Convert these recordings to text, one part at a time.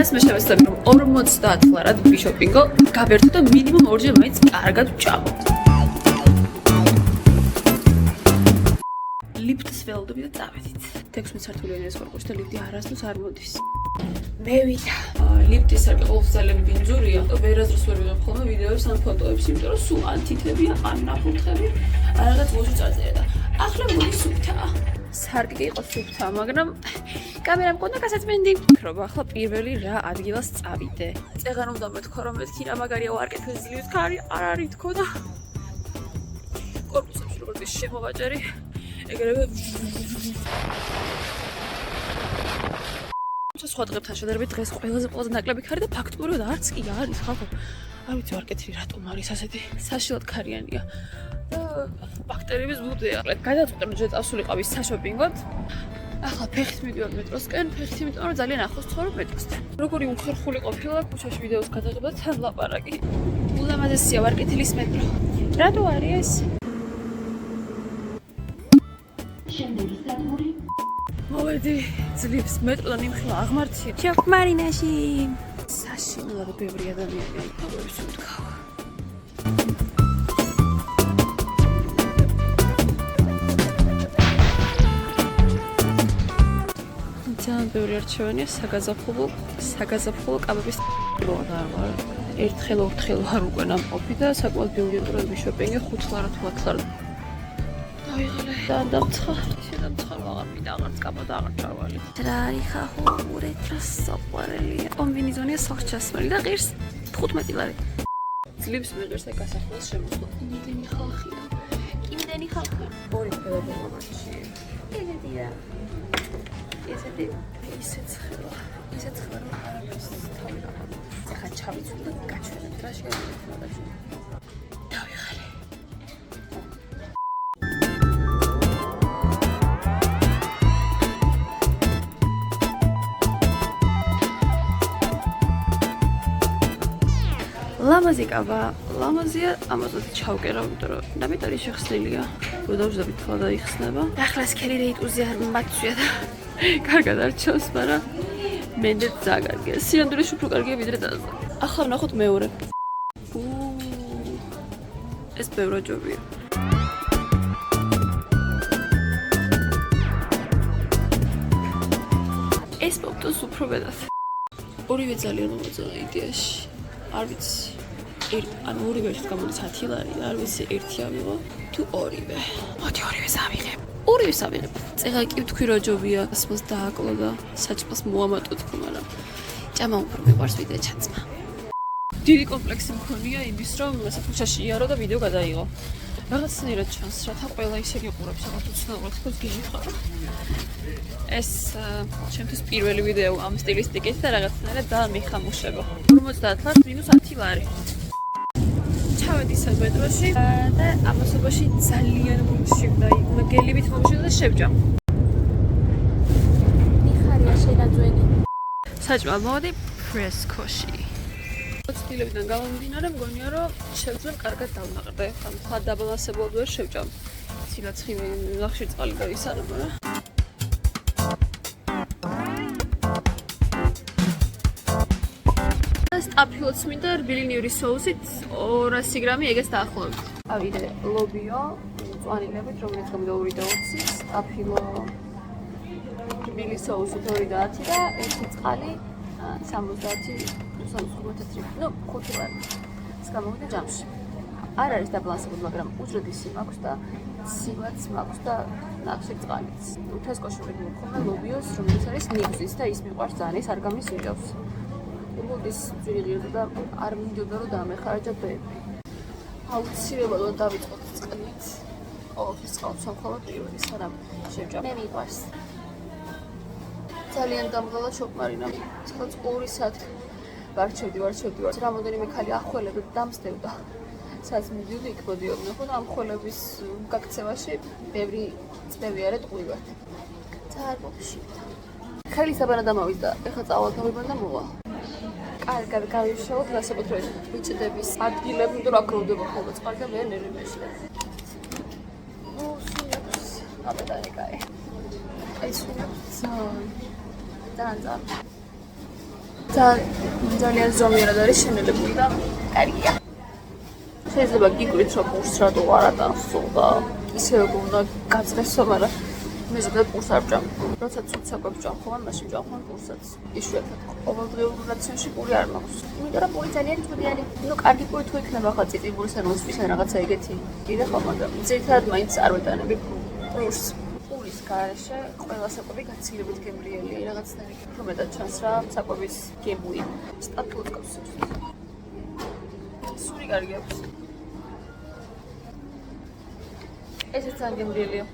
დღეს მე შევეცდები რომ 50 ლარად ბიშოპინგო გავერთო და მინიმუმ ორჯერ მაინც კარგად ვჭამოთ. ლიფტს ველოდები და წავედით. 16 სართულიანი ეს ხორხოში და ლიფტი არასდროს არ მოდის. მე ვიდა. ლიფტის სარკე ყოველთვის ძალიან ბინძურია. ვერასდროს ვერ ვიღებ ხოლმე ვიდეოებს ან ფოტოებს, იმიტომ რომ სულ ან თითებია, ან ნაფუთები, რაღაც გულში წარწერა და ახლა მოდი სუფთაა. სარკე იყო სუფთა, მაგრამ კამერა მქონდა გასაწმენდი. რომ ახლა პირველი რა ადგილას წავიდე. წეღან უნდა მეთქვა რომ მეთქი რა მაგარია ვარკეთე ძლივს ქარი არ არის თქო და კორპუსებში როგორც ის შემოვაჭერი ეგრევე სხვა დღებთან შედარებით დღეს ყველაზე ნაკლები ქარი და ფაქტობრივად არც კი არის ხალხო. არ ვიცი ვარკეთილი რატომ არის ასეთი საშილად ქარიანია და ბაქტერიების ბუდეა. გადავწყვიტე რომ წავსულიყავი საშოპინგოდ. ახლა ფეხით მივიდივარ მეტროსკენ, ფეხით იმიტომ რომ ძალიან ახლოს ცხოვრობ მეტროსთან. როგორი უხერხული ყოფილა ქუჩაში ვიდეოს გადაღება თან ლაპარაკი. ულამაზესია ვარკეთილის მეტრო. რატო არის ეს? შემდეგი სადგური მოვედი ძლივს მეტროდან იმხილა აღმართია. ჩავ მარინაში. საშინლად ბევრი ადამიანი აიყვებს უთქავა. ძალიან ბევრი არჩევანია საგაზაფხულო კაბების მოადარვა. ერთხელ ორთხელ ვარ უკვე ნამყოფი და საკმაოდ ბევრი პროექტი შოპინგი 5 ლარად 10 ლარად. დავიღალე და დამცხა. აღარ აღარც კაბა და აღარ ჩავალი. რა არის ხახო ურეთას საყვარელია. კომბინეზონია სახს ჩასმელი და ღირს 15 ლარი. ძლივს მეღერს აი გასახდელს შემოსვლა. იმდენი ხალხია. იმდენი ხალხია. ორი პედაგოგში. ეგეთია. ისეც ხება. რომ არაფერს თავი გაყავ. ახლა ჩავიცვლი და გაჩვენებ რა შეიძლება გადაჭრა. დავიღალე. ლამაზი კაბა, ლამაზია, ამასაც ჩავკერავ, იმიტომ რომ დამეტარი შეხსნილია. ვიდავждები თვალ დაიხსნება. ახლა სქერი რეიტუზე არ მაცვია და კარგად არ ჩავს, მაგრამ მენდე ზაგარგია. სიანდურის უფრო კარგია ვიდრე დაზე. ახლა ვნახოთ მეორე. ეს ბევრაჯობია. ეს პოპტოს უფრო მეტად. ორივე ძალიან მომაწონა იდეაში. არ ვიცი. ანუ ორივე ერთად გამოდის 10 ლარი, არ ვიცი ერთი ავიღო თუ ორივე. მოდი ორივეს ავიღებ. ორივეს ავიღებ. წეღა კი ვთქვი რომ ჯობია, ასმოს დააკლო და საჭმელს მოამატო თქო, მაგრამ ჭამა უფრო მიყვარს ვიდრე ჩაცმა. დიდი კომპლექსი მქონია იმის რომ საფუჩაში იარო და ვიდეო გადაიღო. რაღაცნაირად ჩანს, რათა ყველა ისე იყურებს, რაღაც უცნაურად თქოს გიჟი ხარ. ეს ჩემთვის პირველი ვიდეო ამ სტილისტიკით და რაღაცნაირად დამიხამუშება. 50 ლარი მინუს 10 ლარი. ჩავედი მეტროში და ამასობაში ძალიან მომშივდა. გელივით მომშივდა და შევჭამ. მიხარია შენაძვენი. საჭმელ მოვედი ფრესკოში. ცდილებიდან გამომდინარე მგონია რომ შევძლებ კარგად დავნაყრდე. ხან ხა დაბალანსებლად ვერ შევჭამ. ცილა-ცხიმი ნახშირწყალი გაისარება რა. აფილოც მინდა რბილინიური სოუსით 200 გრამი ეგეს დაახლოებით. ავიდე ლობიო, მწვანილებით, რომელიც გამიდა 2.20, აფილო რბილი სოუსით 2.10 და ერთი წყალი 70-65. ნუ 5 ლარი. ეს გამოვიდა ჯამში. არ არის დაბალანსებული, მაგრამ უჯრედი მაქვს და ცილაც მაქვს და ნახშირწყალიც. თესკოში ვიყიდე ხოლმე ლობიოს, რომელიც არის ნიგზის და ის მიყვარს ძალიან, ის არ გამისიჯავს. მოდის ძვირიღიოდა და არ მინდოდა რომ დამეხარჯა ბები. აუცილებლად დავიწყოთ წყლით. ყოველთვის წყალს მხოლოდ პირველი სანამ შევჭამ. მე მიყვარს. ძალიან დამღალა შოკმარინა. ცოტა 2 საათი ვარჩევდი. რამოდენიმე ხალი ახველებდა დამსდევდა. სადაც მივიდოდი იქ მოდიოდნენ, ხო და ამ ხველების გაქცევაში ბევრი წვევი არა ტყუივად. ძალიან მოფშივდა. ხელი საბანა დამავიდა. ეხლა წავალ თავიდან და მოვა. კარგად გავიშალოთ, გასაგებად რომ ბიჭდების ადგილები, იმიტომ რომ აქ როვდება ხოლმე წყალი და მე ნერი მეშლე. სუნებს, აბედარი კაი. აი სუნებს ძალიან. ძალიან ზომიერად არის შენელებული და კარგია. შეიძლება გიგვით რომ კურს რატო არ ატანსო და ისევ უნდა გაძღესო, მაგრამ მე ზოგადად კურს არ ვჭამ. როცა ცუც საკვებს ვჭამ ხოლმე, მაშინ ვჭამ ხოლმე კურსაც. იშვიათად ყოველდღიურ რაციონში პური არ მაქვს. იმიტომ რომ პური ძალიან ცუდი არის. ნუ კარგი პური თუ იქნება ხა წიწიბულის ან ოსპის ან რაღაცა ეგეთი. კიდე ხო, მაგრამ ძირითადად მაინც არ ვეტანები პურს. პურის გარეშე ყველა საკვები გაცილებით გემრიელია, რაღაცნაირი უფრო მეტად ჩანს რა საკვების გემური. სტატუს გავს. სული კარგი აქვს. ეს ძალიან გემრიელია.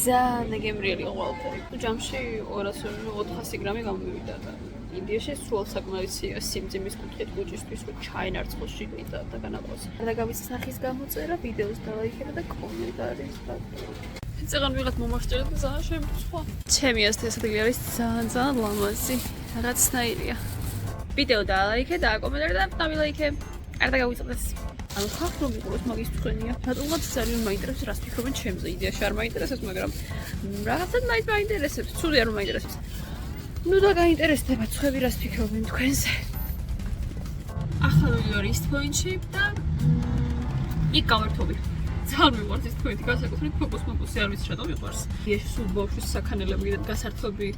ძალიან გემრიელია ყველაფერი. ჯამში 200-400 გრამი გამოვიდა და ინდიაში სულ საკმარისია სიმძიმის კუთხით გუჭისთვის, რომ ჩაინარცხოს შიგნითა და განაყოს. და გამიცეს ნახის გამოწერა, ვიდეოს დალაიქება და კომენტარი დაგწერა. წეგან ვიღაც მომახსჯერეთ და ძალიან შემწვა. ჩემი ასეთი არის ძალიან ლამაზი. რაღაცნაირია. ვიდეო დალაიქე და კომენტარი და დავილაიქე. არ დაგავიწყდეს. ანუ ხახ რომ იყუროს მაგის თქვენია. რატომღაც ძალიან მაინტერესებს რას ფიქრობენ ჩემზე. იდეაში არ მაინტერესებს, მაგრამ რაღაცად მაინტერესებს. ცუდი არ მაინტერესებს. ნუ და გაინტერესდება თქვენი რას ფიქრობენ თქვენზე. ახლა ვიდეო ის პოინტში და იქ გავერთობი. ძალიან მიყვარს ის პოინტი, განსაკუთრებით ფოკუსი არ ვიცი რატომ მიყვარს. იდეაში სულ ბავშვის საქანელები და გასართობი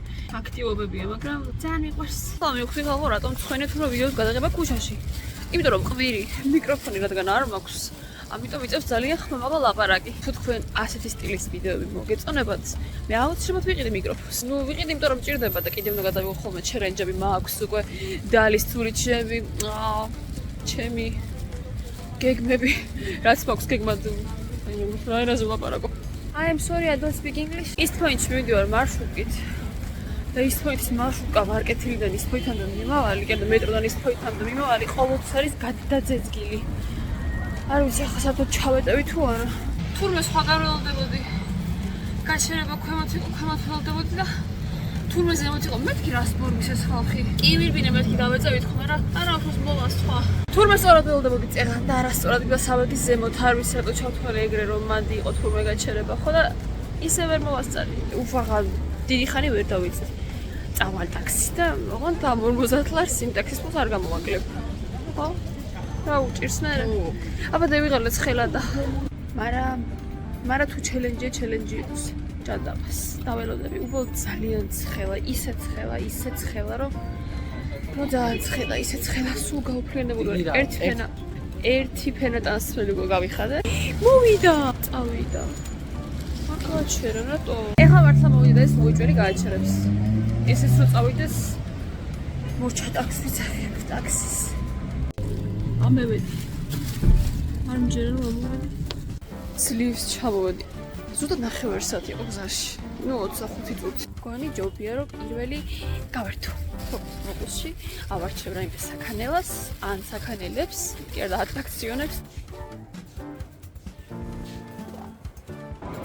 აქტივობებია, მაგრამ ძალიან მიყვარს. ხომ მივხვდი ხოლმე რატომ თქვენი თუ რომ ვიდეოს გადაღება ქუჩაში. იმიტომ რომ ყვირი მიკროფონი რადგან არ მაქვს, ამიტომ იწევს ძალიან ხმამაღალ ლაპარაკი. თუ თქვენ ასეთი სტილის ვიდეოები მოგეწონებათ, მე აუცილებლად ვიყიდი მიკროფონს. ნუ ვიყიდი, იმიტომ რომ ჭირდება და კიდევ უნდა გადავიღო ხოლმე ჩელენჯები მაქვს უკვე დაალისწული ჩემი გეგმები, რაც მაქვს გეგმად რა ენაზე ვლაპარაკო. I am sorry, I don't speak English. ის პოინტში მივიდივარ მარშრუტით. და ის პოინტის მარშრუტკა მარკეთილიდან ის პოინტამდე მიმავალი, კიდე მეტროდან ის პოინტამდე მიმავალი ყოველთვის არის გადაძეძგილი. არ ვიცი ახლა საერთოდ ჩავეტევი თუ არა. თურმე სხვა გავრელდებოდი. გაჩერება ქვემოთ ველდებოდი და თურმე ზემოთ იყო. მეთქი რას მორგის ეს ხალხი. კი ვირბინე მეთქი დავეწევით ხომ რა. არა უფრო მოვა სხვა. თურმე სწორად ველდებოდი წერან და არასწორად გასავედი ზემოთ. არ ვიცი რატო ჩავთვალე ეგრე რომ მანდი იყო თურმე გაჩერება. ხო და ისე ვერ მოვასწარი. უφაღალ დიდი ხანი ვერ დავიცი. წავალ ტაქსი და ოღონდ ამ 50 ლარს იმ ტაქსის ფულს არ გამოვაკლებ. ხო? რა უჭირს მე? აბა დავიღალე ცხელა და. მაგრამ თუ ჩელენჯი იყოს. ჯანდაბას. დაველოდები. უბრალოდ ძალიან ცხელა, ისე ცხელა, რომ ძალიან ცხელა, ისე ცხელა, სულ გაუფრენებული ვარ. ერთი ფენა ტანსფერი გავიხადე. მოვიდა. წავიდა. გააჩერა რატო? ეხლა მართლა მოვიდა ეს მოიჭვერი გააჩერებს. ესეც რო წავიდეს მორჩა ტაქსის. ამევედი. არ მჯერა რომ ამოვედი. ძლივს ჩამოვედი. ზუსტად 9 საათი იყო გზაში. ნუ 25 წუთი. მგონი ჯობია რომ პირველი გავერთო. ფოკუსში ავარჩევ რაიმე საქანელას, ან საქანელებს, კი არა ატრაქციონებს.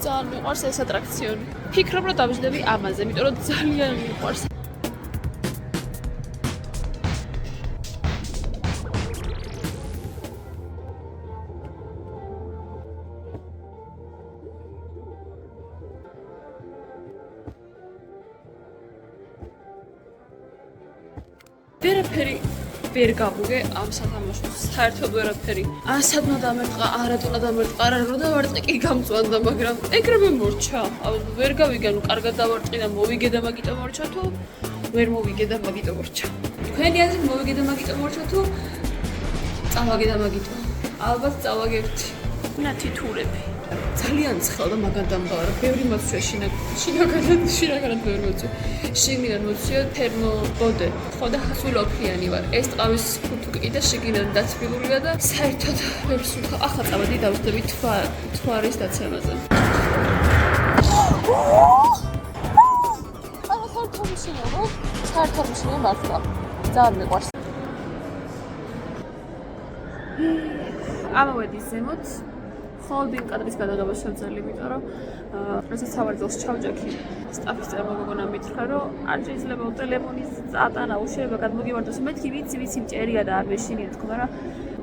ძალიან მიყვარს ეს ატრაქციონი. ფიქრობ რომ დავიждები ამაზე, იმიტომ რომ ძალიან მიყვარს. ვერაფერი ვერ გავუგე ამ სათამაშოს, საერთოდ ვერაფერი. ასადმა დამერტყა, არატონა დამერტყა, არა დავარტყი კი გამწვანდა, მაგრამ ეგრევე მორჩა. ვერ გავიგე, ნუ კარგად დავარტყი და მოვიგე და მაგიტო მორჩა თუ ვერ მოვიგე და მაგიტო მორჩა. თქვენი აზრით მოვიგე და მაგიტო მორჩა თუ წავაგე და მაგიტო? ალბათ წავაგებთ. ნათი თურები. ძალიან ცხელ და მაგარ დამბარა. ბევრი მოწვია შინაგანად ბევრი მოწვია. შიგნიდან მოწვია თერმობოდე. ხო და ხასულოფიანი ვარ. ეს ტყავის ფუტუკი და შიგნიდან დაცვილულია და საერთოდ ვერ სულხა. ახლა წავედი დავსდები თვარის დაცემაზე. არა საერთოდ მიშინო მართლა. ძალიან მიყვარს. ამოვედი ზემოთ. ხოლმე კადრის გადაღება შევძალი, იმიტომ რომ როცა სავარძელს ჩავჯექი, სტაფის წარმოგონა მითხრა, რომ არ შეიძლება ტელეფონის ატანა, უშენება გადმოგივარდოს. მეთქი ვიცი მტერია და არ მეშინია თქმა რა.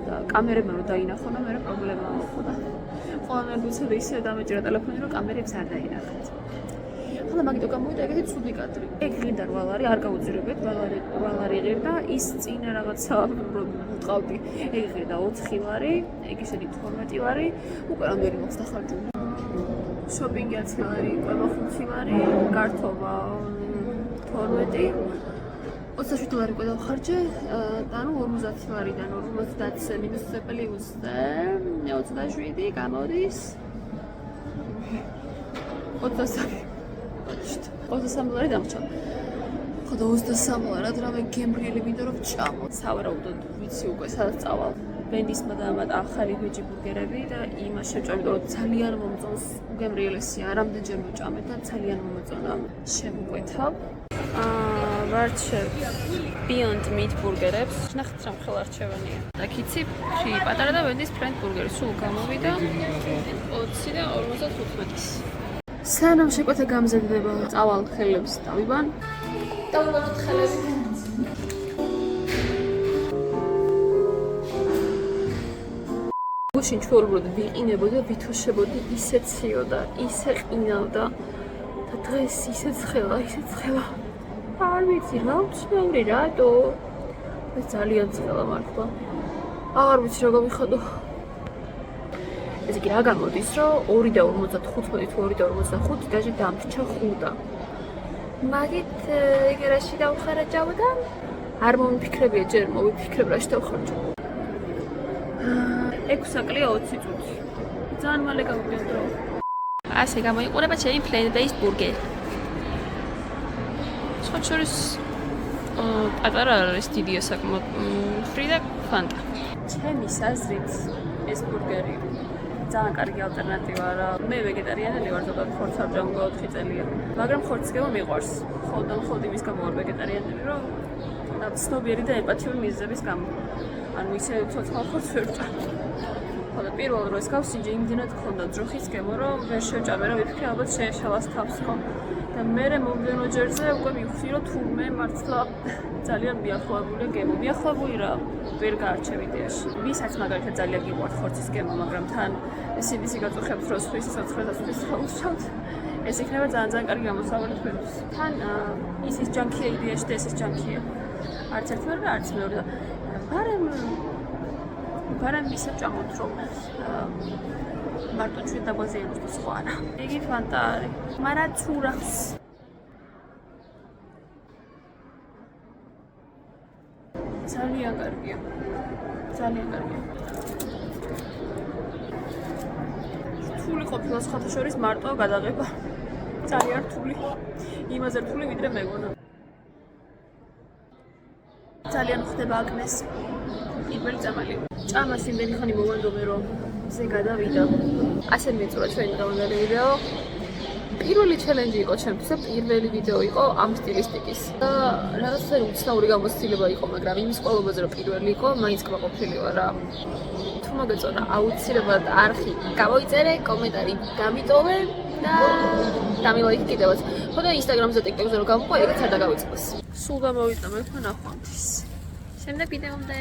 და კამერებმა რომ დაინახო და მე პრობლემა მოხდა. ყველანაირ ისე დამეჭირა ტელეფონი, რომ კამერებს არ დაინახეთ. ხოდა მაგიტო გამოვიდა ეგეთი ცუდი კადრი. ეგ ღირდა რვალარი, არ გაუძირებეთ, რვალარი ღირდა, ის წინ რაღაცა მყავდი. ეგ ღირდა 4 ლარი, ეგ ისეთი 12 ლარი, უკვე რამდენი მოხდა ხარჯული. შოპინგი 10 ლარი, ყველა 5 ლარი, გართობა 12 27 ლარი ყველა ხარჯე, ანუ 50 ლარიდან 50 მინუს პლუს 27 გამოდის 23 ლარი დამრჩა. ხოდა 23 ლარად რამე გემრიელი მინდა რომ ჭამო. სავარაუდოდ ვიცი უკვე სადაც წავალ. ბენდისმა დაამატა ახალი ვეჯი ბურგერები და იმას შევჭამ, რომ ძალიან მომწონს, უგემრიელესია, რამდენჯერ მოჭამე და ძალიან მომწონა. შევუკვეთავ. ვარჩევ Beyond Meat ბურგერებს. ნახეთ რა მხოლ არჩევანია. და კიცი ფრი პატარა და ვენდის ფრენდ ბურგერი სულ გამოვიდა 20 და 55-ის. სანამ შეკვეთა გამზადდება, წავალ ხელებს დავიბან. დავიბანოთ ხელები. გუშინ ჩვეულებრივ ვიყინებოდი და ვითოშებოდი, ისე ციოდა, ისე ყინავდა და დღეს ისე ცხელა. არ ვიცი რა უცნაური რატო? ეს ძალიან ცხელა მართლა. აღარ ვიცი რა გამიხადო. ესე იგი რა გამოდის, რომ 2 და 55 თუ 2 და 45 დაჟე დამრჩა 5. მაგით ეგერაში დავხარჯავდა. არ მომიფიქრებია ჯერ მოვიფიქრებ რაში დავხარჯო. 6 საკლია 20 წუთი. ძალიან მალე გამოვიდა დრო. ასე გამოიყურება ჩემი plant-based burger. შორის პატარა არის დიდია საკმაოდ ფრი და ფანტა. ჩემი აზრით ეს ბურგერი ძალიან კარგი ალტერნატივა რა. მე ვეგეტარიანელი ვარ, ზოგადად ხორცს არ ვჭამ 4 წელია. მაგრამ ხორცს გემო მიყვარს. ხოლმე იმის გამო ვარ ვეგეტარიანელი, რომ ცნობიერი და ემპათიური მიზეზების გამო. ანუ ისე ცოცხალ ხორცს ვერ ვჭამ. ხოლმე პირველ დროს გავსინჯე იმდენად გქონდა ძროხის გემო, რომ ვერ შევჭამე, რომ ვიფიქრე ალბათ შეეშალას თავს ხო. და მე მომდენო ჯერზე უკვე მივხვდი, რომ თურმე მართლა ძალიან მიახლოებულია გემო. მიახლოებული რა ვერ გაარჩევ იდეაში. ვისაც მაგალითად ძალიან გიყვართ ხორცის გემო, მაგრამ თან CBC გაწუხებთ, რომ სხვის სოცხლებას ვისხავთ. ეს იქნება ძალიან კარგი გამოსავალი თქვენთვის. თან ის ჯანქია იდეაში და ეს ჯანქია. არც ერთმა და არც მეორე და ბარემ ისე ჭამოთ, რომ მარტო ჩვენ დაგვაზიანოს და სხვა არა. იგი ფანტა არის. მაგრამ ცურავს. ძალიან კარგია. რთული ყოფილა სხვათა შორის მარტო გადაღება. ძალიან რთული. იმაზე რთული ვიდრე მეგონა. ძალიან ხდება აკნეს. პირველი წამალი. ჭამას იმდენი ხანი მოვანდომე, რომ ზე გადავიდა. ასე მეწურა ჩვენი დღევანდელი ვიდეო. პირველი ჩელენჯი იყო ჩემთვის და პირველი ვიდეო იყო ამ სტილისტიკის. და რაღაცა უცნაური გამოცდილება იყო, მაგრამ იმის ყველობაზე რომ პირველი იყო, მაინც კმაყოფილი ვარ რა. თუ მოგეწონა, აუცილებლად არხი გამოიწერე, კომენტარი გამიტოვე და დამილაიქე კიდევაც. ხოდა ინსტაგრამზე და ტიკტოკზე რომ გამოვყვა, ეგეც არ დაგავიწყდეს. სულ გამოვიდა მე თქვენ ახლანდ. შემდეგ ვიდეომდე